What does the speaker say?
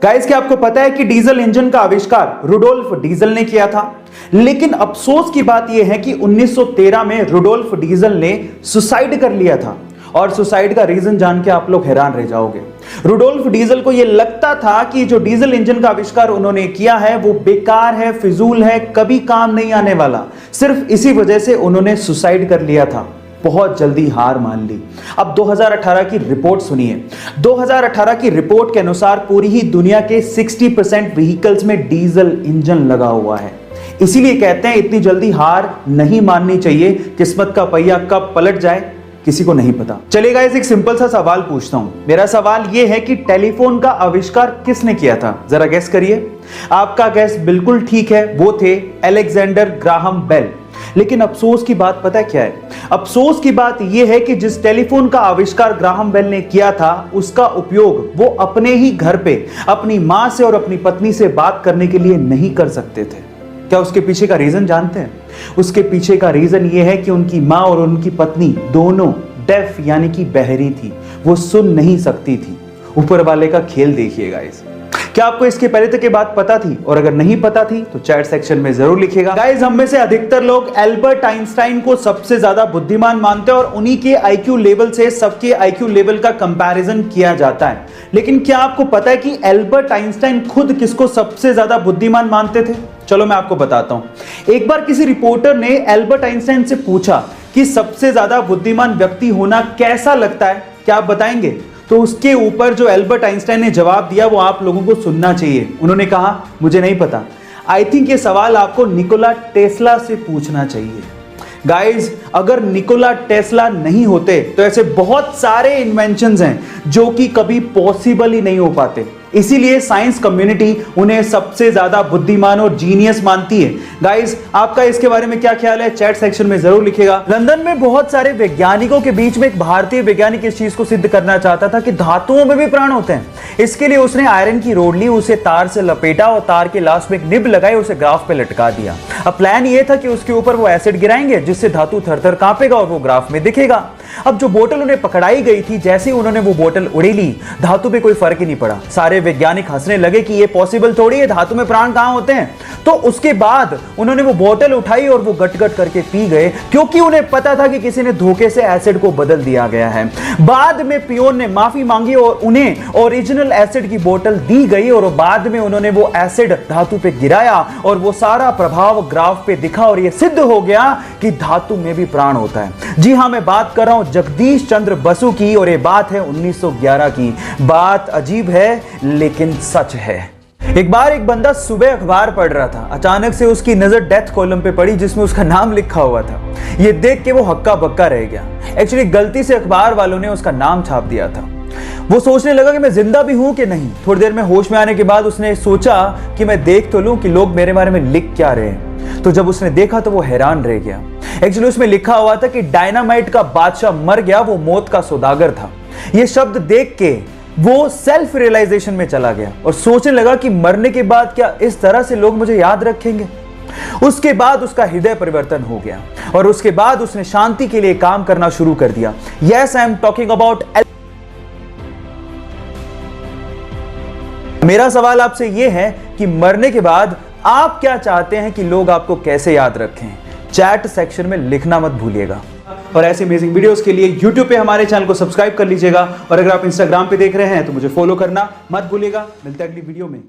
Guys, क्या आपको पता है कि डीजल इंजन का आविष्कार रुडोल्फ डीजल ने किया था? लेकिन अफसोस की बात यह है कि 1913 में रुडोल्फ डीजल ने सुसाइड कर लिया था। और सुसाइड का रीजन जान के आप लोग हैरान रह जाओगे। रुडोल्फ डीजल को यह लगता था कि जो डीजल इंजन का आविष्कार उन्होंने किया है वो बेकार है, फिजूल है, कभी काम नहीं आने वाला। सिर्फ इसी वजह से उन्होंने सुसाइड कर लिया था। बहुत जल्दी हार मान ली। अब 2018 की रिपोर्ट सुनिए। 2018 की रिपोर्ट के अनुसार पूरी ही दुनिया के 60% व्हीकल्स में डीजल इंजन लगा हुआ है। इसीलिए कहते हैं इतनी जल्दी हार नहीं माननी चाहिए। किस्मत का पहिया कब पलट जाए किसी को नहीं पता। चलिए गाइस, एक सिंपल सा सवाल पूछता हूं। मेरा सवाल यह है कि टेलीफोन का आविष्कार किसने किया था? जरा गैस करिए। आपका गैस बिल्कुल ठीक है, वो थे अलेक्जेंडर ग्राहम बेल। लेकिन अफसोस की बात पता है क्या है? अफसोस की बात यह है कि जिस टेलीफोन का आविष्कार ग्राहम बेल ने किया था उसका उपयोग वो अपने ही घर पे अपनी मां से और अपनी पत्नी से बात करने के लिए नहीं कर सकते थे। क्या उसके पीछे का रीजन जानते हैं? उसके पीछे का रीजन यह है कि उनकी मां और उनकी पत्नी दोनों डेफ यानी कि बहरी थी। वो सुन नहीं सकती थी। ऊपर वाले का खेल देखिएगा। इस क्या आपको इसके पहले तक ये बात पता थी? और अगर नहीं पता थी तो चैट सेक्शन में जरूर लिखिएगा। गाइस, हम में से अधिकतर लोग एल्बर्ट आइंस्टाइन को सबसे ज्यादा बुद्धिमान मानते हैं और उन्हीं के आईक्यू लेवल से सबके आईक्यू लेवल का कंपैरिजन किया जाता है। लेकिन क्या आपको पता है कि एल्बर्ट आइंस्टाइन खुद किसको सबसे ज्यादा बुद्धिमान मानते थे? चलो मैं आपको बताता हूं। एक बार किसी रिपोर्टर ने एल्बर्ट आइंस्टाइन से पूछा कि सबसे ज्यादा बुद्धिमान व्यक्ति होना कैसा लगता है, क्या आप बताएंगे? तो उसके ऊपर जो एल्बर्ट आइंस्टाइन ने जवाब दिया वो आप लोगों को सुनना चाहिए। उन्होंने कहा, मुझे नहीं पता, आई थिंक ये सवाल आपको निकोला टेस्ला से पूछना चाहिए। गाइज, अगर निकोला टेस्ला नहीं होते तो ऐसे बहुत सारे इन्वेंशंस हैं जो कि कभी पॉसिबल ही नहीं हो पाते। इसीलिए साइंस कम्युनिटी उन्हें सबसे ज्यादा बुद्धिमान और जीनियस मानती है। गाइस, आपका इसके बारे में क्या ख्याल है? चैट सेक्शन में जरूर लिखिएगा। लंदन में बहुत सारे वैज्ञानिकों के बीच में एक भारतीय वैज्ञानिक इस चीज को सिद्ध करना चाहता था कि धातुओं में भी प्राण होते हैं। इसके लिए उसने आयरन की रोड ली, उसे तार से लपेटा और तार के लास्ट में एक निब लगाई, उसे ग्राफ पे लटका दिया। अब प्लान ये था कि उसके ऊपर वो एसिड गिराएंगे जिससे धातु थर-थर कांपेगा और वो ग्राफ में दिखेगा। अब जो बोतल उन्हें पकड़ाई गई थी, जैसे ही उन्होंने वो बोतल उड़ेली, धातु पे कोई फर्क ही नहीं पड़ा। सारे वैज्ञानिक हंसने लगे कि ये पॉसिबल थोड़ी है, धातु में प्राण कहां होते हैं। तो उसके बाद उन्होंने वो बोतल उठाई और वो गट-गट करके पी गए, क्योंकि उन्हें पता था कि किसी ने धोखे से एसिड को बदल दिया गया है। बाद में पियोन ने माफी मांगी और उन्हें ओरिजिनल एसिड की बोतल दी गई और बाद में उन्होंने वो एसिड धातु पे गिराया और वो सारा प्रभाव ग्राफ पे दिखा और ये सिद्ध हो गया कि धातु में भी प्राण होता है। जी हां, मैं बात कर रहा हूं जगदीश चंद्र बसु की और ये बात है 1911 की। बात अजीब है लेकिन सच है। एक बार एक बंदा सुबह अखबार पढ़ रहा था। अचानक से उसकी नजर डेथ कॉलम पे पड़ी जिसमें उसका नाम लिखा हुआ था। ये देख के वो हक्का बक्का रह गया। एक्चुअली गलती से अखबार वालों ने उसका नाम छाप दिया था। वो सोचने लगा कि मैं जिंदा भी हूं कि नहीं। थोड़ी देर में होश में आने के बाद उसने सोचा कि मैं देख तो लूं कि लोग मेरे बारे में लिख क्या रहे हैं। तो जब उसने देखा तो वो हैरान रह गया। एक्चुअली उसमें लिखा हुआ था कि डायनामाइट का बादशाह मर गया, वो मौत का सौदागर था। ये शब्द देख के वो सेल्फ रियलाइजेशन में चला गया और सोचने लगा कि मरने के बाद क्या इस तरह से लोग मुझे याद रखेंगे। उसके बाद उसका हृदय परिवर्तन हो गया और उसके बाद उसने शांति के लिए काम करना शुरू कर दिया। Yes, I am talking about. मेरा सवाल आपसे यह है कि मरने के बाद आप क्या चाहते हैं कि लोग आपको कैसे याद रखें? चैट सेक्शन में लिखना मत भूलिएगा। और ऐसे अमेजिंग वीडियोस के लिए YouTube पे हमारे चैनल को सब्सक्राइब कर लीजिएगा और अगर आप Instagram पे देख रहे हैं तो मुझे फॉलो करना मत भूलिएगा। मिलते हैं अगली वीडियो में।